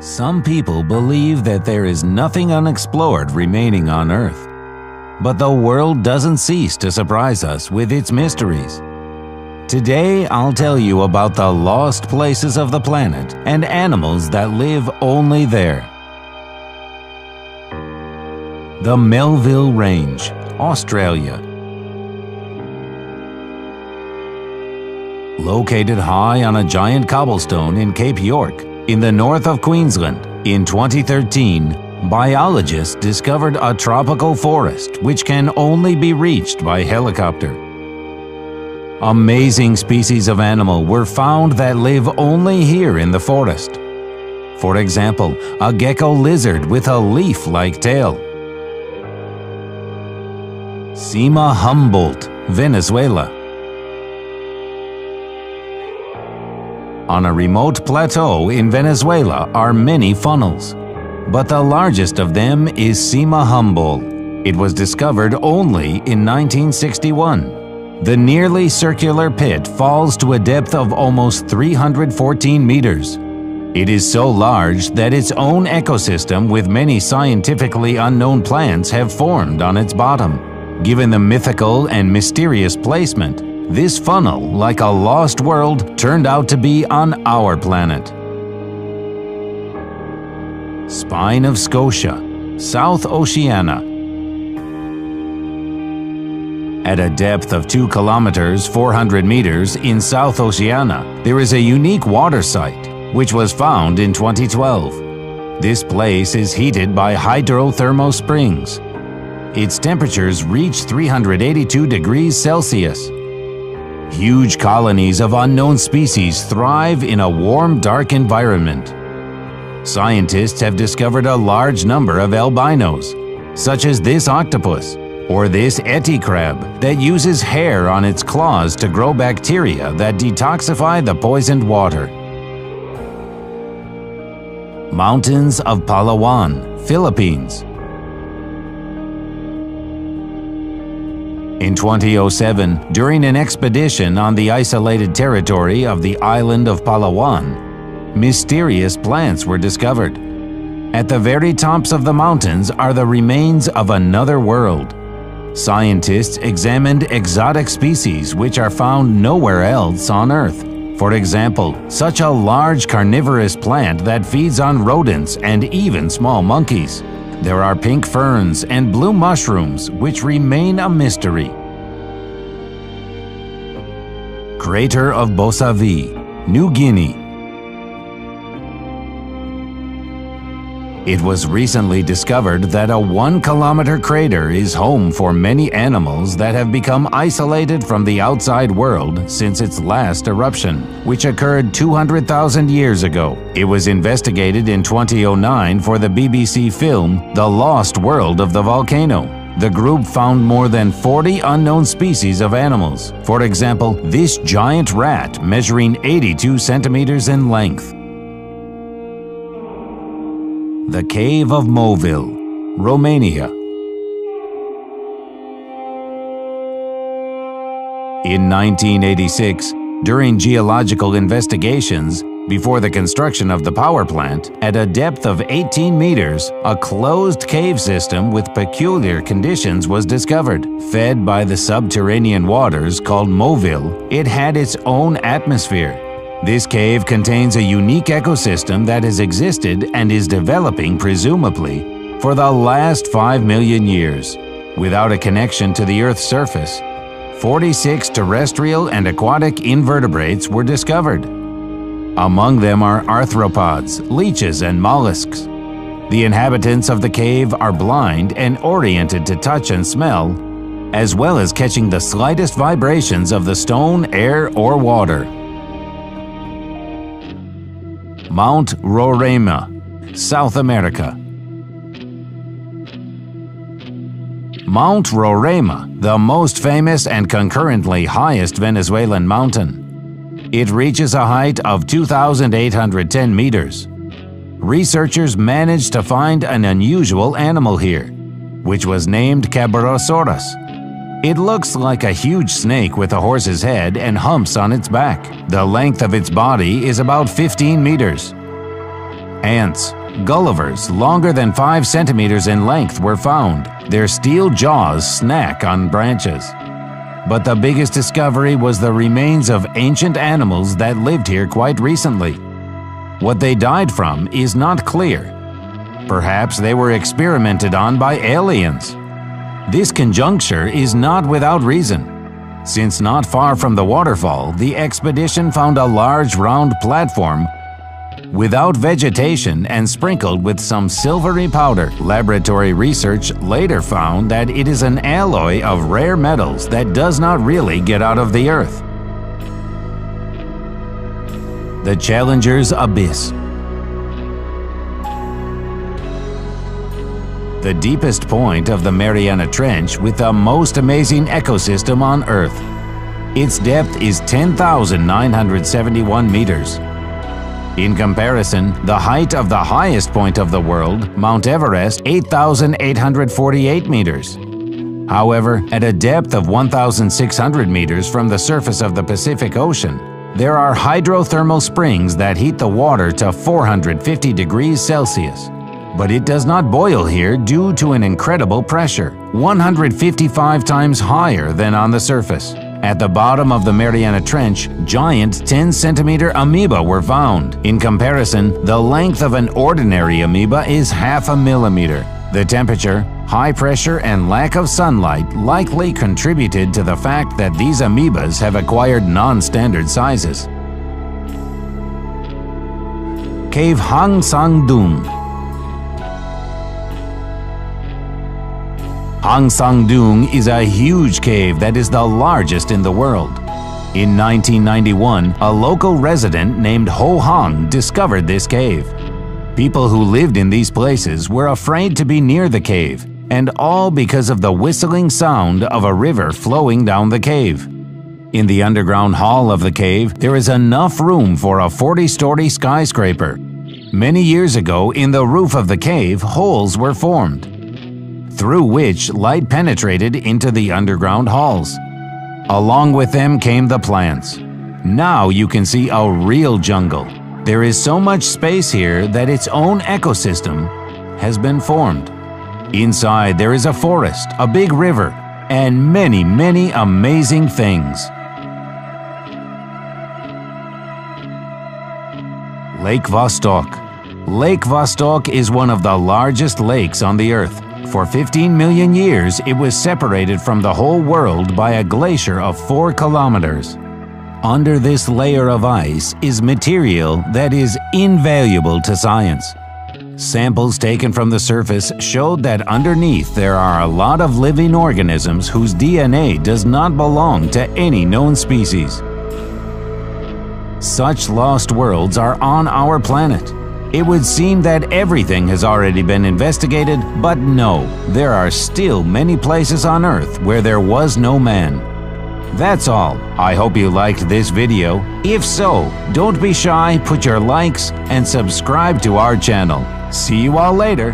Some people believe that there is nothing unexplored remaining on Earth. But the world doesn't cease to surprise us with its mysteries. Today, I'll tell you about the lost places of the planet and animals that live only there. The Melville Range, Australia. Located high on a giant cobblestone in Cape York, in the north of Queensland, in 2013, biologists discovered a tropical forest which can only be reached by helicopter. Amazing species of animal were found that live only here in the forest. For example, a gecko lizard with a leaf-like tail. Cima Humboldt, Venezuela. On a remote plateau in Venezuela are many funnels, but the largest of them is Cima Humboldt. It was discovered only in 1961. The nearly circular pit falls to a depth of almost 314 meters. It is so large that its own ecosystem with many scientifically unknown plants have formed on its bottom. Given the mythical and mysterious placement, this funnel, like a lost world, turned out to be on our planet. Spine of Scotia, South Oceania. At a depth of 2 kilometers 400 meters in South Oceania, there is a unique water site, which was found in 2012. This place is heated by hydrothermal springs. Its temperatures reach 382 degrees Celsius. Huge colonies of unknown species thrive in a warm, dark environment. Scientists have discovered a large number of albinos, such as this octopus, or this Yeti crab that uses hair on its claws to grow bacteria that detoxify the poisoned water. Mountains of Palawan, Philippines. In 2007, during an expedition on the isolated territory of the island of Palawan, mysterious plants were discovered. At the very tops of the mountains are the remains of another world. Scientists examined exotic species which are found nowhere else on Earth. For example, such a large carnivorous plant that feeds on rodents and even small monkeys. There are pink ferns and blue mushrooms which remain a mystery. Crater of Bosavi, New Guinea. It was recently discovered that a 1-kilometer crater is home for many animals that have become isolated from the outside world since its last eruption, which occurred 200,000 years ago. It was investigated in 2009 for the BBC film The Lost World of the Volcano. The group found more than 40 unknown species of animals. For example, this giant rat measuring 82 centimeters in length. The Cave of Moville, Romania. In 1986, during geological investigations, before the construction of the power plant, at a depth of 18 meters, a closed cave system with peculiar conditions was discovered. Fed by the subterranean waters called Moville, it had its own atmosphere. This cave contains a unique ecosystem that has existed and is developing, presumably, for the last 5 million years. Without a connection to the Earth's surface, 46 terrestrial and aquatic invertebrates were discovered. Among them are arthropods, leeches, and mollusks. The inhabitants of the cave are blind and oriented to touch and smell, as well as catching the slightest vibrations of the stone, air, or water. Mount Roraima, South America. Mount Roraima, the most famous and concurrently highest Venezuelan mountain. It reaches a height of 2,810 meters. Researchers managed to find an unusual animal here, which was named Cabrosaurus. It looks like a huge snake with a horse's head and humps on its back. The length of its body is about 15 meters. Ants, Gullivers longer than 5 centimeters in length were found. Their steel jaws snack on branches. But the biggest discovery was the remains of ancient animals that lived here quite recently. What they died from is not clear. Perhaps they were experimented on by aliens. This conjecture is not without reason, since not far from the waterfall, the expedition found a large round platform without vegetation and sprinkled with some silvery powder. Laboratory research later found that it is an alloy of rare metals that does not really get out of the earth. The Challenger's Abyss. The deepest point of the Mariana Trench with the most amazing ecosystem on Earth. Its depth is 10,971 meters. In comparison, the height of the highest point of the world, Mount Everest, 8,848 meters. However, at a depth of 1,600 meters from the surface of the Pacific Ocean, there are hydrothermal springs that heat the water to 450 degrees Celsius. But it does not boil here due to an incredible pressure, 155 times higher than on the surface. At the bottom of the Mariana Trench, giant 10-centimeter amoeba were found. In comparison, the length of an ordinary amoeba is half a millimeter. The temperature, high pressure, and lack of sunlight likely contributed to the fact that these amoebas have acquired non-standard sizes. Cave Hang Sang Dung. Hang Sang Dung is a huge cave that is the largest in the world. In 1991, a local resident named Ho Hang discovered this cave. People who lived in these places were afraid to be near the cave, and all because of the whistling sound of a river flowing down the cave. In the underground hall of the cave, there is enough room for a 40-story skyscraper. Many years ago, in the roof of the cave, holes were formed, through which light penetrated into the underground halls. Along with them came the plants. Now you can see a real jungle. There is so much space here that its own ecosystem has been formed. Inside there is a forest, a big river, and many, many amazing things. Lake Vostok. Lake Vostok is one of the largest lakes on the Earth. For 15 million years, it was separated from the whole world by a glacier of 4 kilometers. Under this layer of ice is material that is invaluable to science. Samples taken from the surface showed that underneath there are a lot of living organisms whose DNA does not belong to any known species. Such lost worlds are on our planet. It would seem that everything has already been investigated, but no, there are still many places on Earth where there was no man. That's all. I hope you liked this video. If so, don't be shy, put your likes and subscribe to our channel. See you all later.